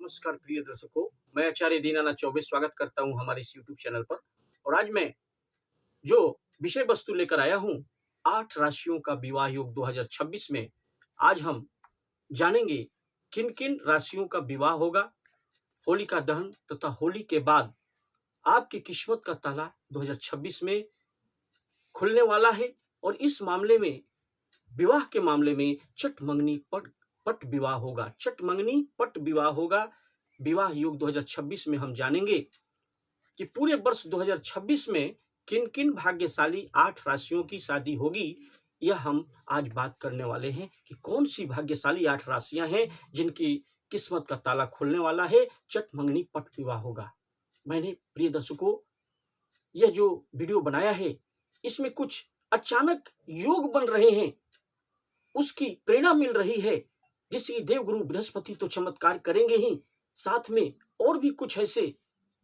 नमस्कार प्रिय दर्शकों, मैं आचार्य दीनानाथ चौबे स्वागत करता हूं हमारे इस यूट्यूब चैनल पर। और आज मैं जो विषय वस्तु लेकर आया हूं, 8 राशियों का विवाह योग 2026 में आज हम जानेंगे किन-किन राशियों का विवाह होगा, होलिका दहन तथा होली के बाद आपकी किस्मत का ताला 2026 में खुलने वाला है। और इस मामले में, विवाह के मामले में चट मंगनी पट विवाह होगा, चट मंगनी पट विवाह होगा। विवाह योग 2026 में हम जानेंगे कि पूरे वर्ष 2026 में किन किन भाग्यशाली 8 राशियों की शादी होगी। यह हम आज बात करने वाले हैं कि कौन सी भाग्यशाली 8 राशियां हैं जिनकी किस्मत का ताला खुलने वाला है, चट मंगनी पट विवाह होगा। मैंने प्रिय दर्शकों यह जो वीडियो बनाया है, इसमें कुछ अचानक योग बन रहे हैं, उसकी प्रेरणा मिल रही है, जिससे देवगुरु बृहस्पति तो चमत्कार करेंगे ही, साथ में और भी कुछ ऐसे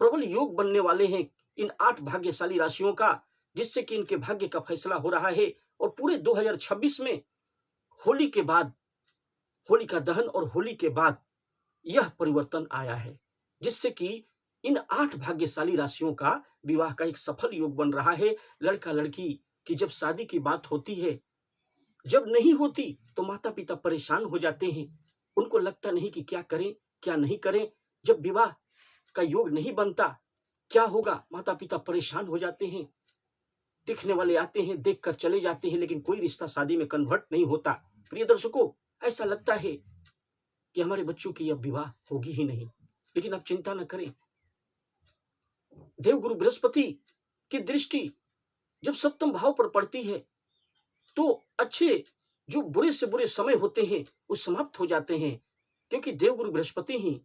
प्रबल योग बनने वाले हैं इन 8 भाग्यशाली राशियों का, जिससे कि इनके भाग्य का फैसला हो रहा है। और पूरे 2026 में होली के बाद, होलिका दहन और होली के बाद यह परिवर्तन आया है, जिससे कि इन 8 भाग्यशाली राशियों का विवाह का एक सफल योग बन रहा है। लड़का लड़की की जब शादी की बात होती है, जब नहीं होती तो माता पिता परेशान हो जाते हैं, उनको लगता नहीं कि क्या करें क्या नहीं करें। जब विवाह का योग नहीं बनता, क्या होगा, माता पिता परेशान हो जाते हैं, देखने वाले आते हैं, देखकर चले जाते हैं, लेकिन कोई रिश्ता शादी में कन्वर्ट नहीं होता। प्रिय दर्शकों, ऐसा लगता है कि हमारे बच्चों की अब विवाह होगी ही नहीं। लेकिन आप चिंता न करें, देवगुरु बृहस्पति की दृष्टि जब सप्तम भाव पर पड़ती है तो अच्छे जो बुरे से बुरे समय होते हैं वो समाप्त हो जाते हैं, क्योंकि देवगुरु बृहस्पति ही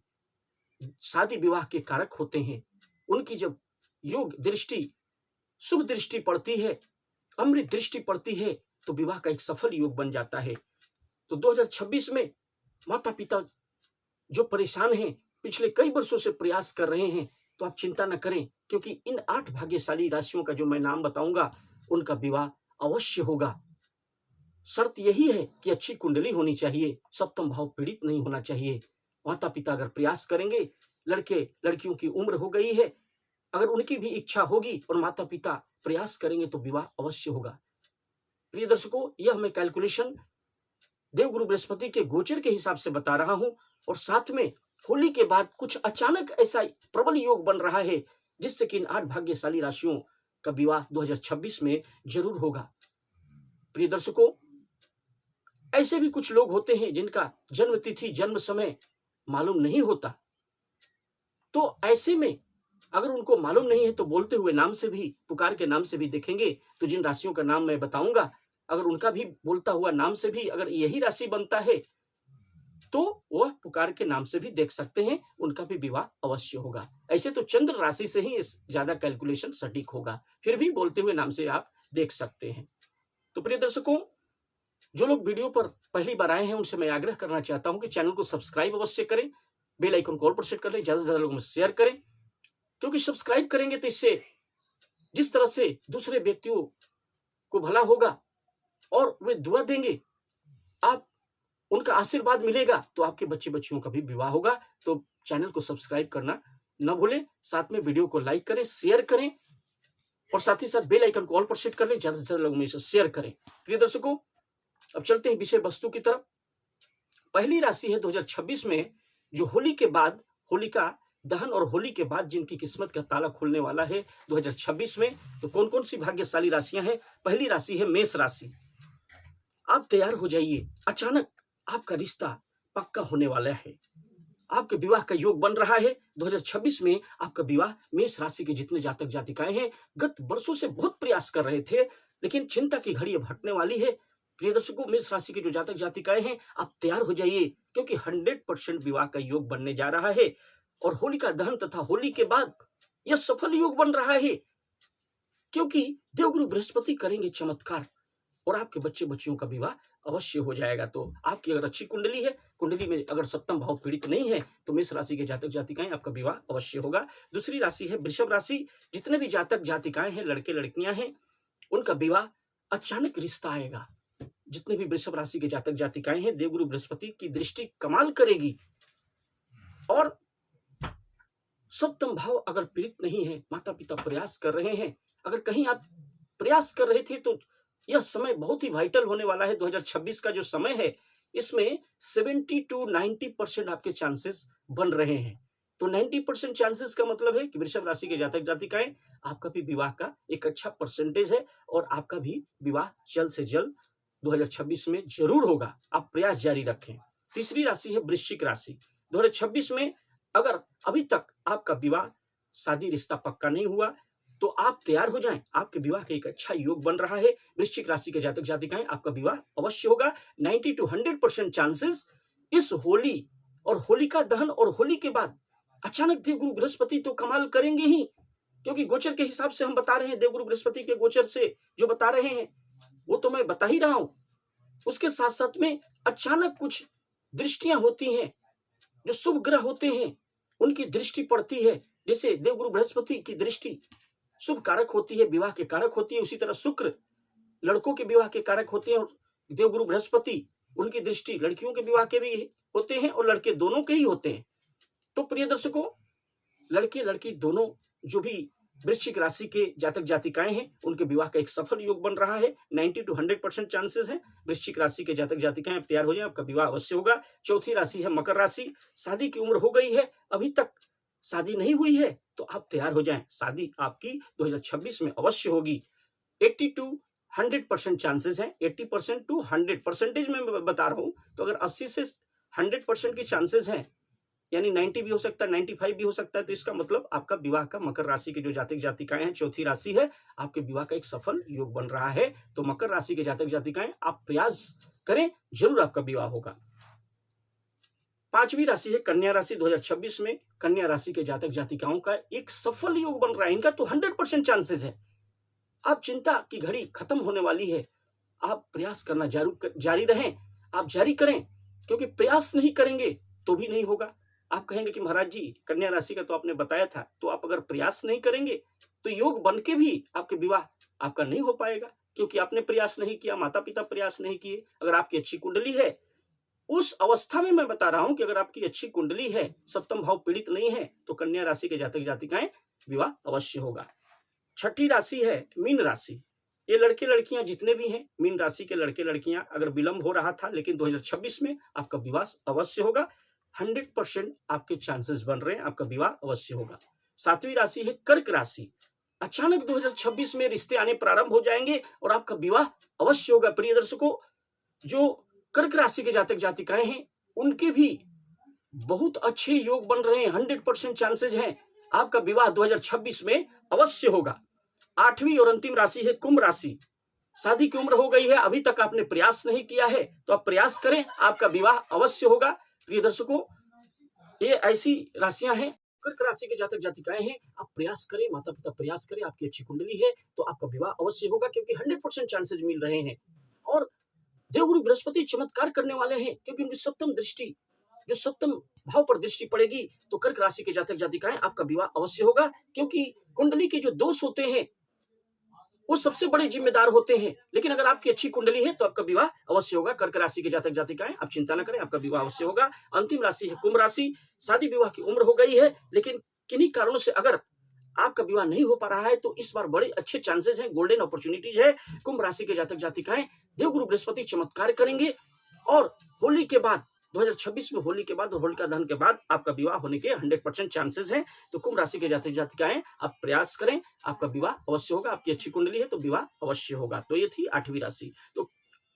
शादी विवाह के कारक होते हैं। उनकी जब योग दृष्टि, शुभ दृष्टि पड़ती है, अमृत दृष्टि पड़ती है, तो विवाह का एक सफल योग बन जाता है। तो 2026 में माता पिता जो परेशान हैं, पिछले कई वर्षों से प्रयास कर रहे हैं, तो आप चिंता न करें, क्योंकि इन 8 भाग्यशाली राशियों का जो मैं नाम बताऊंगा, उनका विवाह अवश्य होगा। शर्त यही है कि अच्छी कुंडली होनी चाहिए, सप्तम भाव पीड़ित नहीं होना चाहिए। माता पिता अगर प्रयास करेंगे, लड़के लड़कियों की उम्र हो गई है, अगर उनकी भी इच्छा होगी और माता पिता प्रयास करेंगे तो विवाह अवश्य होगा। प्रिय दर्शकों, यह मैं कैलकुलेशन देवगुरु बृहस्पति के गोचर के हिसाब से बता रहा हूं, और साथ में होली के बाद कुछ अचानक ऐसा प्रबल योग बन रहा है, जिससे कि इन 8 भाग्यशाली राशियों का विवाह 2026 में जरूर होगा। प्रिय दर्शकों, ऐसे भी कुछ लोग होते हैं जिनका जन्म तिथि, जन्म समय मालूम नहीं होता। तो ऐसे में अगर उनको मालूम नहीं है तो बोलते हुए नाम से भी, पुकार के नाम से भी देखेंगे, तो जिन राशियों का नाम मैं बताऊंगा, अगर उनका भी बोलता हुआ नाम से भी अगर यही राशि बनता है, तो वह पुकार के नाम से भी देख सकते हैं, उनका भी विवाह अवश्य होगा। ऐसे तो चंद्र राशि से ही इस ज्यादा कैलकुलेशन सटीक होगा, फिर भी बोलते हुए नाम से आप देख सकते हैं। तो प्रिय दर्शकों, जो लोग वीडियो पर पहली बार आए हैं, उनसे मैं आग्रह करना चाहता हूं कि चैनल को सब्सक्राइब अवश्य करें, बेल आइकन को ऑल पर सेट कर लें, ज्यादा से ज्यादा लोगों में शेयर करें, क्योंकि सब्सक्राइब करेंगे तो इससे जिस तरह से दूसरे व्यक्तियों को भला होगा और वे दुआ देंगे, आप उनका आशीर्वाद मिलेगा, तो आपके बच्चे बच्चियों का भी विवाह होगा। तो चैनल को सब्सक्राइब करना न भूलें, साथ में वीडियो को लाइक करें, शेयर करें, और साथ ही साथ बेल आइकन को ऑल पर सेट कर लें, ज्यादा से ज्यादा लोगों में इसे शेयर करें। प्रिय दर्शकों, अब चलते हैं विषय वस्तु की तरफ। पहली राशि है 2026 में जो होली के बाद, होलिका दहन और होली के बाद जिनकी किस्मत का ताला खुलने वाला है 2026 में, तो कौन कौन सी भाग्यशाली राशियां हैं। पहली राशि है मेष राशि। आप तैयार हो जाइए, अचानक आपका रिश्ता पक्का होने वाला है, आपके विवाह का योग बन रहा है। 2026 में आपका विवाह, मेष राशि के जितने जातक जातिकाएं हैं, गत वर्षों से बहुत प्रयास कर रहे थे, लेकिन चिंता की घड़ी अब हटने वाली है। प्रिय दर्शकों, मेष राशि के जो जातक जातिकाएं हैं, आप तैयार हो जाइए, क्योंकि 100% विवाह का योग बनने जा रहा है। और होलिका दहन तथा होली के बाद यह सफल योग बन रहा है, क्योंकि देवगुरु बृहस्पति करेंगे चमत्कार, और आपके बच्चे बच्चियों का विवाह अवश्य हो जाएगा। तो आपकी अगर अच्छी कुंडली है, कुंडली में अगर सप्तम भाव पीड़ित नहीं है, तो मेष राशि के जातक जातिकाएं, आपका विवाह अवश्य होगा। दूसरी राशि है वृषभ राशि। जितने भी जातक जातिकाएं हैं, लड़के लड़कियां हैं, उनका विवाह अचानक रिश्ता आएगा। जितने भी वृषभ राशि के जातक जातिकाएं हैं, देवगुरु बृहस्पति की दृष्टि कमाल करेगी, और सप्तम भाव अगर पीड़ित नहीं है, माता पिता प्रयास कर रहे हैं, अगर कहीं आप प्रयास कर रहे थे तो यह समय बहुत ही वाइटल होने वाला है। 2026 का जो समय है इसमें 70 to 90% आपके चांसेस बन रहे हैं। तो 90% चांसेस का मतलब है कि वृषभ राशि के जातक जातिकाएं, आपका भी विवाह का एक अच्छा परसेंटेज है और आपका भी विवाह जल्द से जल्द 2026 में जरूर होगा। आप प्रयास जारी रखें। तीसरी राशि है वृश्चिक राशि। 2026 में अगर अभी तक आपका विवाह शादी रिश्ता पक्का नहीं हुआ तो आप तैयार हो जाएं, आपके विवाह का एक अच्छा योग बन रहा है। वृश्चिक राशि के जातक जातिकाएं, आपका विवाह अवश्य होगा। 90 to 100% चांसेस इस होली और होलिका दहन और होली के बाद अचानक देवगुरु बृहस्पति तो कमाल करेंगे ही, क्योंकि गोचर के हिसाब से हम बता रहे हैं, देवगुरु बृहस्पति के गोचर से जो बता रहे हैं वो तो मैं बता ही रहा हूं। उसके साथ साथ में अचानक कुछ दृष्टियां होती हैं, जो शुभ ग्रह होते हैं उनकी दृष्टि पड़ती है। जैसे देवगुरु बृहस्पति की दृष्टि शुभ कारक होती है, विवाह के कारक होती है। उसी तरह शुक्र लड़कों के विवाह के कारक होते हैं और देवगुरु बृहस्पति उनकी दृष्टि लड़कियों के विवाह के भी होते हैं और लड़के दोनों के ही होते हैं। तो प्रिय दर्शकों, लड़के लड़की दोनों जो भी वृश्चिक राशि के जातक जातिकाएं हैं उनके विवाह का एक सफल योग बन रहा है। 90 to 100% चांसेस हैं। वृश्चिक राशि के जातक जातिकाएं, आप तैयार हो जाएं, आपका विवाह अवश्य होगा। चौथी राशि है मकर राशि। शादी की उम्र हो गई है, अभी तक शादी नहीं हुई है तो आप तैयार हो जाएं, शादी आपकी 2026 में अवश्य होगी। 80 to 100% चांसेस हैं। 80% to 100% में बता रहा हूं, तो अगर 80 से 100% की चांसेस हैं, यानी 90 भी हो सकता है, 95 भी हो सकता है, तो इसका मतलब आपका विवाह का मकर राशि के जो जातक जातिकाएं हैं, चौथी राशि है, आपके विवाह का एक सफल योग बन रहा है। तो मकर राशि के जातक जातिकाएं, आप प्रयास करें, जरूर आपका विवाह होगा। पांचवी राशि है कन्या राशि। 2026 में कन्या राशि के जातक जातिकाओं का एक सफल योग बन रहा है। इनका तो 100% चांसेस है। आप चिंता की घड़ी खत्म होने वाली है। आप प्रयास करना जारी रहें, आप जारी करें, क्योंकि प्रयास नहीं करेंगे तो भी नहीं होगा। आप कहेंगे कि महाराज जी कन्या राशि का तो आपने बताया था, तो आप अगर प्रयास नहीं करेंगे तो योग बन के भी आपके विवाह आपका नहीं हो पाएगा, क्योंकि आपने प्रयास नहीं किया, माता पिता प्रयास नहीं किए। अगर आपकी अच्छी कुंडली है, उस अवस्था में मैं बता रहा हूं कि अगर आपकी अच्छी कुंडली है, सप्तम भाव पीड़ित नहीं है, तो कन्या राशि के जातक जातिकाएं विवाह अवश्य होगा। छठी राशि है मीन राशि। ये लड़के लड़कियां जितने भी हैं, मीन राशि के लड़के लड़कियां, अगर विलंब हो रहा था, लेकिन 2026 में आपका विवाह अवश्य होगा। 100% आपके चांसेस बन रहे हैं, आपका विवाह अवश्य होगा। सातवीं राशि है कर्क राशि। अचानक 2026 में रिश्ते आने प्रारंभ हो जाएंगे और आपका विवाह अवश्य होगा। प्रिय दर्शकों, जो कर्क राशि के जातक जातिकाएं हैं उनके भी बहुत अच्छे योग बन रहे हैं। 100% चांसेस हैं, आपका विवाह 2026 में अवश्य होगा। आठवीं और अंतिम राशि है कुंभ राशि। शादी की उम्र हो गई है, अभी तक आपने प्रयास नहीं किया है, तो आप प्रयास करें, आपका विवाह अवश्य होगा। प्रिय दर्शकों, ये ऐसी राशियां हैं, कर्क राशि के जातक जातिकाएं हैं, आप प्रयास करें, माता पिता प्रयास करें, आपकी अच्छी कुंडली है तो आपका विवाह अवश्य होगा, क्योंकि 100% चांसेस मिल रहे हैं। और देवगुरु बृहस्पति चमत्कार करने वाले हैं, क्योंकि उनकी सप्तम दृष्टि, जो सप्तम भाव पर दृष्टि पड़ेगी, तो कर्क राशि के जातक जातिकाएं आपका विवाह अवश्य होगा। क्योंकि कुंडली के जो दोष होते हैं वो सबसे बड़े जिम्मेदार होते हैं, लेकिन अगर आपकी अच्छी कुंडली है तो आपका विवाह अवश्य होगा। कर्क राशि के जातक जातिकाएं, आप चिंता न करें, आपका विवाह अवश्य होगा। अंतिम राशि है कुंभ राशि। शादी विवाह की उम्र हो गई है, लेकिन किन्हीं कारणों से अगर आपका विवाह नहीं हो पा रहा है तो इस बार बड़े अच्छे चांसेस हैं, गोल्डन अपॉर्चुनिटीज है। कुंभ राशि के जातक जातिकाएं, देवगुरु बृहस्पति चमत्कार करेंगे और होली के बाद 2026 में, होली के बाद और होलिका दहन के बाद आपका विवाह होने के 100% चांसेस हैं। तो कुंभ राशि के जातक जातिकाएं, आप प्रयास करें, आपका विवाह अवश्य होगा। आपकी अच्छी कुंडली है तो विवाह अवश्य होगा। तो ये थी आठवीं राशि। तो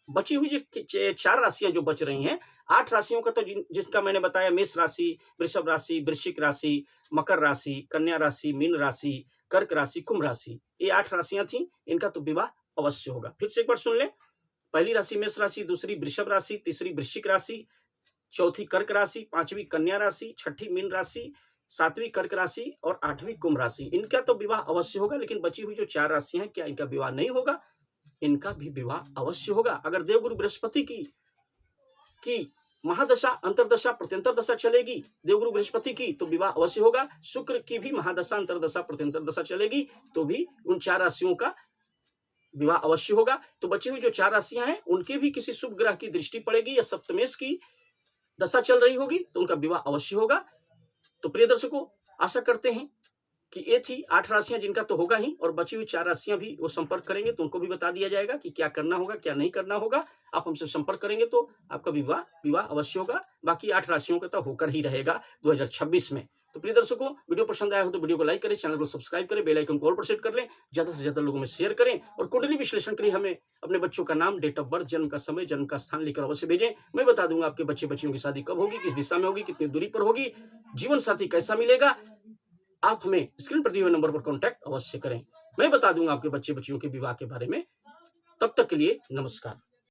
बची हुई जो 4 राशियां जो बच रही हैं, 8 राशियों का तो जिसका मैंने बताया, मेष राशि, वृषभ राशि, वृश्चिक राशि, मकर राशि, कन्या राशि, मीन राशि, कर्क राशि, कुंभ राशि, ये 8 राशियां थी। इनका तो विवाह अवश्य होगा। फिर से एक बार सुन ले, पहली राशि मेष राशि, दूसरी वृषभ राशि, तीसरी वृश्चिक राशि, चौथी कर्क राशि, पांचवी कन्या राशि, छठी मीन राशि, सातवीं कर्क राशि और आठवीं कुंभ राशि। इनका तो विवाह अवश्य होगा। लेकिन बची हुई जो 4 राशियां हैं, क्या इनका विवाह नहीं होगा? इनका भी विवाह अवश्य होगा। अगर देवगुरु बृहस्पति की महादशा, अंतरदशा, प्रत्यंतर दशा चलेगी देवगुरु बृहस्पति की, तो विवाह अवश्य होगा। शुक्र की भी महादशा, अंतरदशा, प्रत्यंतर दशा चलेगी तो भी उन 4 राशियों का विवाह अवश्य होगा। तो बची हुई जो 4 राशियां हैं उनके भी किसी शुभ ग्रह की दृष्टि पड़ेगी या सप्तमेश की दशा चल रही होगी तो उनका विवाह अवश्य होगा। तो प्रिय दर्शकों, आशा करते हैं कि ये थी 8 राशियाँ जिनका तो होगा ही, और बची हुई 4 राशियाँ भी वो संपर्क करेंगे तो उनको भी बता दिया जाएगा कि क्या करना होगा, क्या नहीं करना होगा। आप हमसे संपर्क करेंगे तो आपका विवाह अवश्य होगा। बाकी 8 राशियों का तो होकर ही रहेगा 2026 में। तो प्रिय दर्शकों, वीडियो पसंद आया हो तो वीडियो को लाइक करें, चैनल को सब्सक्राइब करें, बेल आइकन को ऑल पर सेट कर लें, ज़्यादा से ज़्यादा लोगों में शेयर करें, और कुंडली विश्लेषण के लिए हमें अपने बच्चों का नाम, डेट ऑफ बर्थ, जन्म का समय, जन्म का स्थान लिखकर अवश्य भेजें। मैं बता दूंगा आपके बच्चे बच्चियों की शादी कब होगी, किस दिशा में होगी, कितनी दूरी पर होगी, जीवन साथी कैसा मिलेगा। आप हमें स्क्रीन पर दिए हुए नंबर पर कॉन्टैक्ट अवश्य करें। मैं बता दूंगा आपके बच्चे बच्चियों के विवाह के बारे में। तब तक के लिए नमस्कार।